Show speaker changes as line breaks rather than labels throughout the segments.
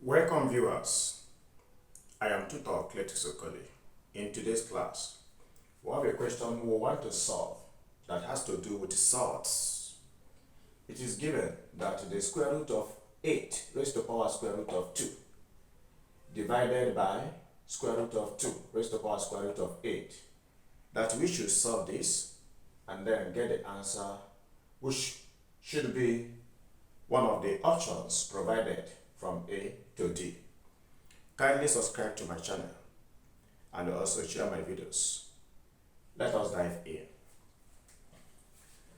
Welcome viewers, I am Tutor Sokoli. In today's class, we have a question we want to solve that has to do with surds. It is given that the square root of 8 raised to the power square root of 2 divided by square root of 2 raised to the power square root of 8. That we should solve this and then get the answer, which should be one of the options provided from A to D. Kindly subscribe to my channel and also share my videos. Let us dive in.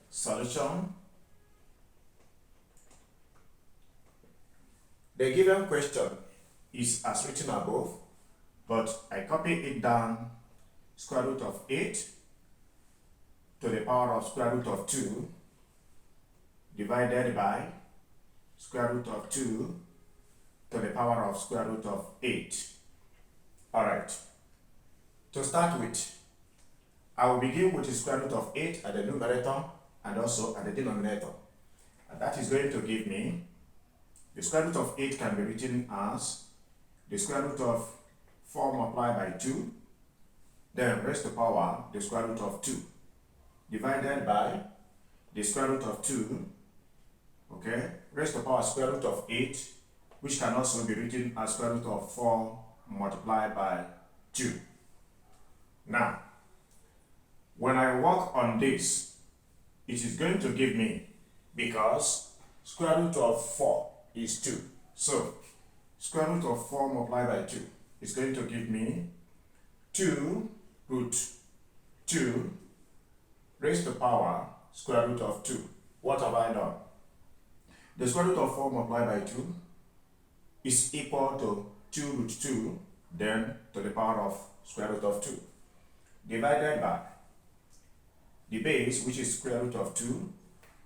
Solution. The given question is as written above, but I copy it down square root of 8 to the power of square root of 2 divided by square root of 2 to the power of square root of 8. Alright, to start with, I will begin with the square root of 8 at the numerator and also at the denominator. And that is going to give me the square root of 8 can be written as the square root of 4 multiplied by 2, then raised to power the square root of 2 divided by the square root of 2, okay, raised to power square root of 8, which can also be written as square root of 4 multiplied by 2. Now, when I work on this, it is going to give me, because square root of 4 is 2. So, square root of 4 multiplied by 2 is going to give me 2 root 2 raised to power square root of 2. What have I done? The square root of 4 multiplied by 2 is equal to 2 root 2, then to the power of square root of 2, divided by the base, which is square root of 2,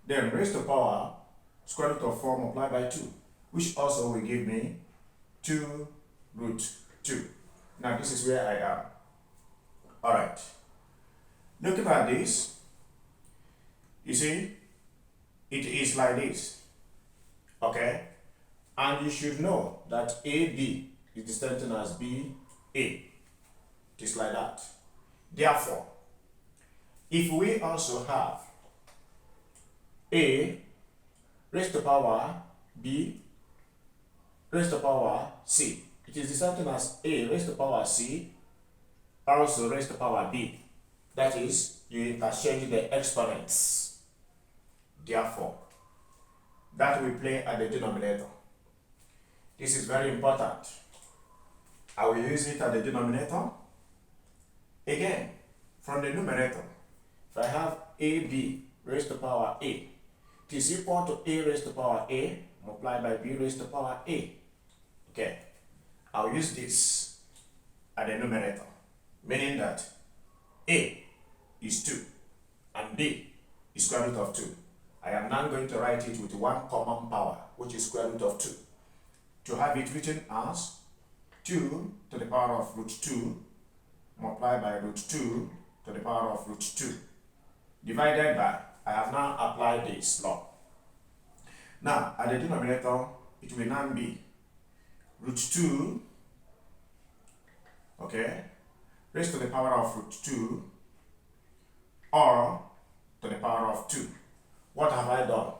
then raised to power square root of 4 multiplied by 2, which also will give me 2 root 2. Now this is where I am. Alright, looking at this, you see, it is like this, okay? And you should know that AB is the same thing as BA. Just like that. Therefore, if we also have A raised to power B raised to power C, it is the same thing as A raised to power C also raised to power B. That is, you interchange the exponents. Therefore, that will play at the denominator. This is very important. I will use it at the denominator. Again, from the numerator, if I have AB raised to power A, it is equal to A raised to power A multiplied by B raised to power A. Okay, I'll use this at the numerator, meaning that A is 2 and B is square root of 2. I am now going to write it with one common power, which is square root of 2. To have it written as 2 to the power of root 2 multiplied by root 2 to the power of root 2 divided by, I have now applied this law. Now, at the denominator, it will now be root 2, okay, raised to the power of root 2 or to the power of 2. What have I done?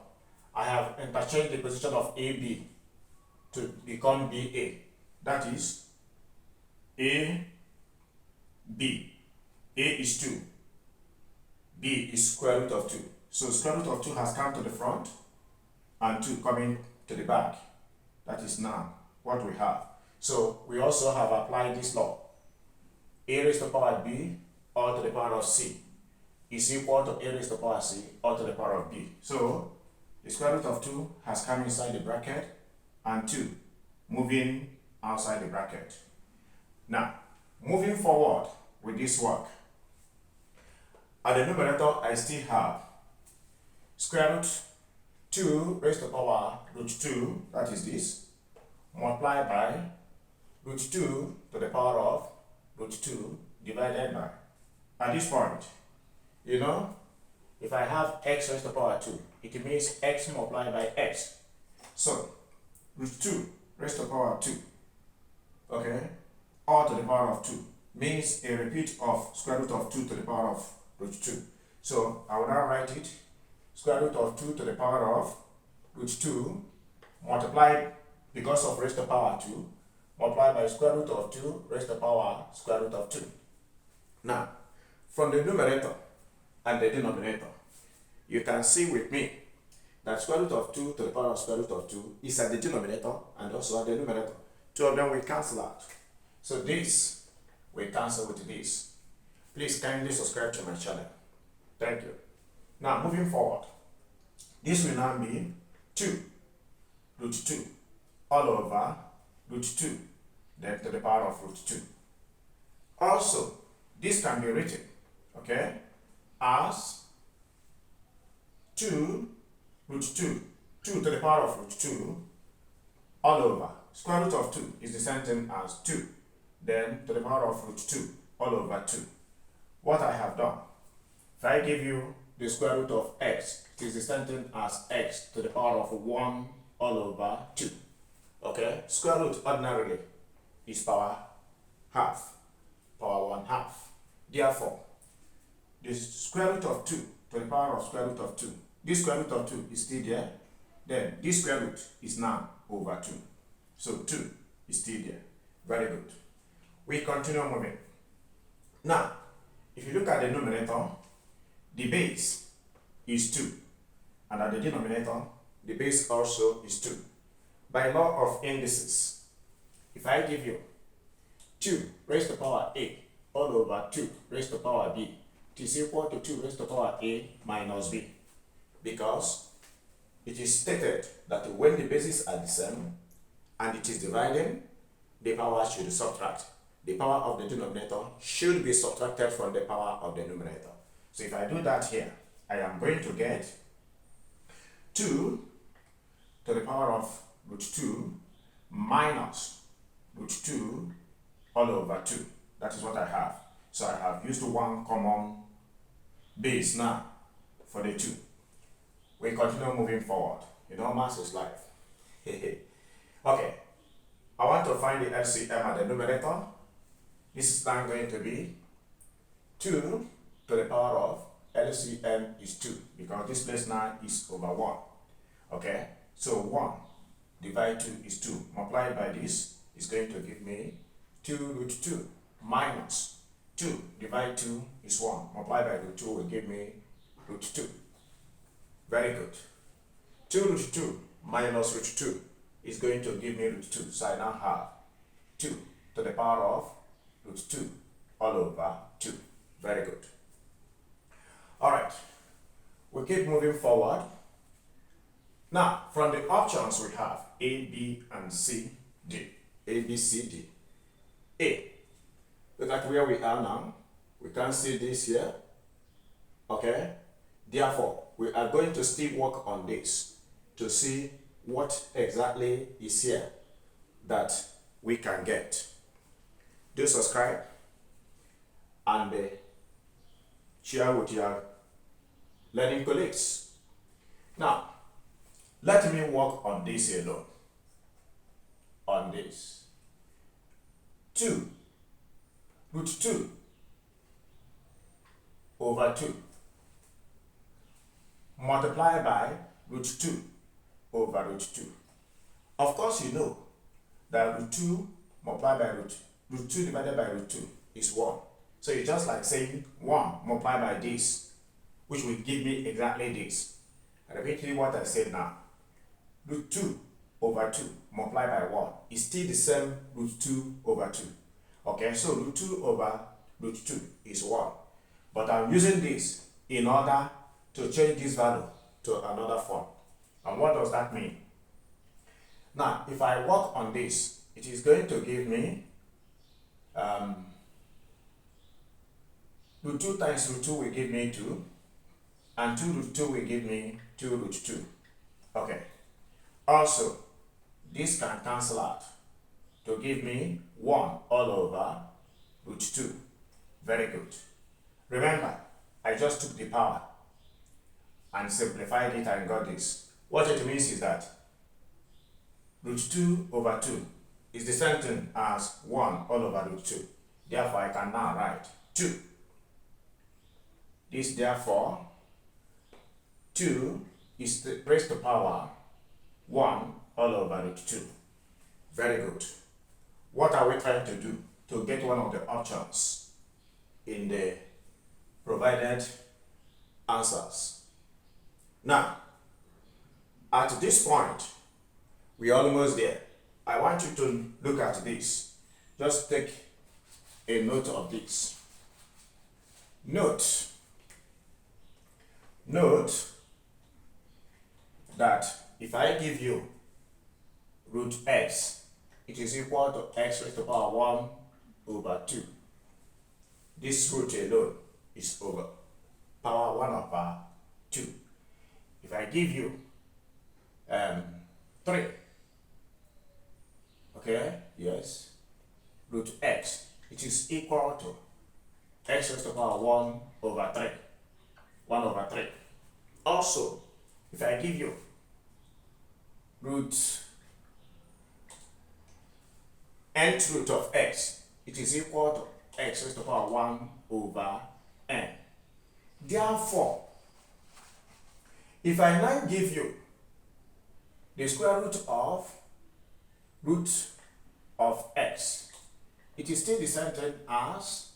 I have interchanged the position of AB to become BA. That is A, B. A is 2. B is square root of 2. So square root of 2 has come to the front and 2 coming to the back. That is now what we have. So we also have applied this law. A raised to the power B or to the power of C is equal to A raised to the power C or to the power of B. So the square root of 2 has come inside the bracket and 2 moving outside the bracket. Now, moving forward with this work, at the numerator I still have square root 2 raised to the power root 2, that is this, multiplied by root 2 to the power of root 2 divided by. At this point, you know, if I have x raised to the power 2, it means x multiplied by x. So, root 2 raised to the power of 2. Okay? All to the power of 2 means a repeat of square root of 2 to the power of root 2. So I will now write it square root of 2 to the power of root 2 multiplied because of raised to the power 2 multiplied by square root of 2 raised to the power square root of 2. Now, from the numerator and the denominator, you can see with me that square root of 2 to the power of square root of 2 is at the denominator and also at the numerator. Two of them will cancel out. So this will cancel with this. Please kindly subscribe to my channel. Thank you. Now moving forward, this will now be 2 root 2 all over root 2 then to the power of root 2. Also, this can be written, okay, as 2 root 2, 2 to the power of root 2 all over. Square root of 2 is the same thing as 2, then to the power of root 2 all over 2. What I have done, if I give you the square root of x, it is the same thing as x to the power of 1 all over 2. Okay, square root ordinarily is power half, power 1 half. Therefore, the square root of 2 to the power of square root of 2, this square root of 2 is still there, then this square root is now over 2. So 2 is still there. Very good. We continue moving. Now, if you look at the numerator, the base is 2. And at the denominator, the base also is 2. By law of indices, if I give you 2 raised to the power a all over 2 raised to the power b, it is equal to 2 raised to the power a minus b. Because it is stated that when the bases are the same and it is dividing, the power should subtract. The power of the denominator should be subtracted from the power of the numerator. So if I do that here, I am going to get 2 to the power of root 2 minus root 2 all over 2. That is what I have. So I have used one common base now for the 2. We continue moving forward. You know, math is life. Okay, I want to find the LCM at the numerator. This is now going to be 2 to the power of LCM is 2 because this place now is over 1. Okay, so 1 divided 2 is 2. Multiplied by this is going to give me 2 root 2 minus 2 divided 2 is 1. Multiplied by root 2 will give me root 2. Very good. 2 root 2 minus root 2 is going to give me root 2. So I now have 2 to the power of root 2 all over 2. Very good. Alright, we keep moving forward. Now, from the options we have A, B, and C, D. A, B, C, D. A. Look at where we are now. We can see this here. Okay? Therefore, we are going to still work on this to see what exactly is here that we can get. Do subscribe and share with your learning colleagues. Now, let me work on this alone. On this. 2 root 2 over 2 multiplied by root 2 over root 2. Of course, you know that root 2 multiplied by root 2 divided by root 2 is 1. So it's just like saying 1 multiplied by this, which will give me exactly this. I repeat what I said now. Root 2 over 2 multiplied by 1 is still the same root 2 over 2. Okay, so root 2 over root 2 is 1. But I'm using this in order to change this value to another form. And what does that mean? Now, if I work on this, it is going to give me root 2 times root 2 will give me 2, and 2 root 2 will give me 2 root 2. Okay. Also, this can cancel out to give me 1 all over root 2. Very good. Remember, I just took the power and simplified it and got this. What it means is that root 2 over 2 is the same thing as 1 all over root 2. Therefore, I can now write 2. This therefore 2 is raised to power 1 all over root 2. Very good. What are we trying to do to get one of the options in the provided answers? Now, at this point, we're almost there. I want you to look at this. Just take a note of this. Note that if I give you root x, it is equal to x raised to the power 1 over 2. This root alone is over power 1 over 2. If I give you 3, okay, yes, root x, it is equal to x raised to the power 1 over 3. 1 over 3. Also, if I give you root nth root of x, it is equal to x raised to the power 1 over n. Therefore, if I now give you the square root of x, it is still the same thing as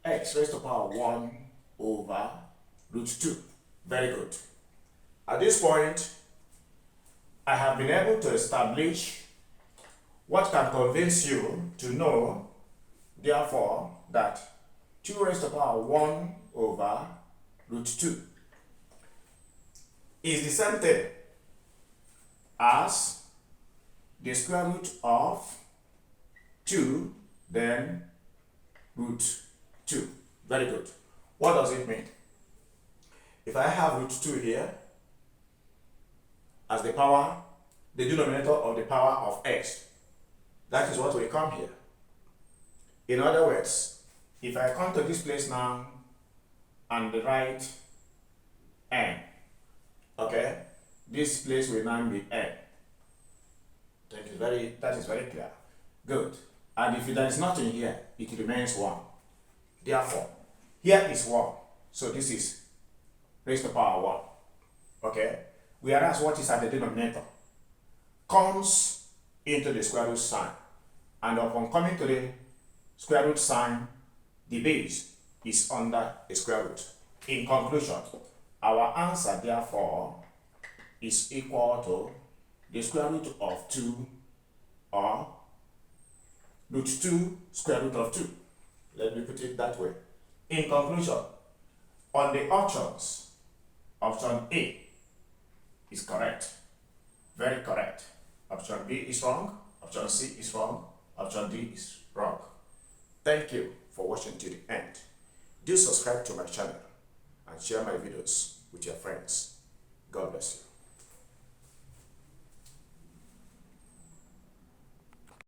x raised to the power 1 over root 2. Very good. At this point, I have been able to establish what can convince you to know, therefore, that 2 raised to the power 1 over root 2 is the same thing as the square root of 2, then root 2. Very good. What does it mean? If I have root 2 here as the denominator of the power of x, that is what will come here. In other words, if I come to this place now and write n, okay, this place will now be n. That is very clear. Good. And if there is nothing here, it remains 1. Therefore, here is 1. So this is raised to the power 1. Okay? Whereas what is at the denominator comes into the square root sign. And upon coming to the square root sign, the base is under the square root. In conclusion, our answer therefore is equal to the square root of 2 or root 2 square root of 2. Let me put it that way. In conclusion, on the options, option A is correct. Very correct. Option B is wrong. Option C is wrong. Option D is wrong. Thank you for watching to the end. Do subscribe to my channel and share my videos with your friends. God bless you.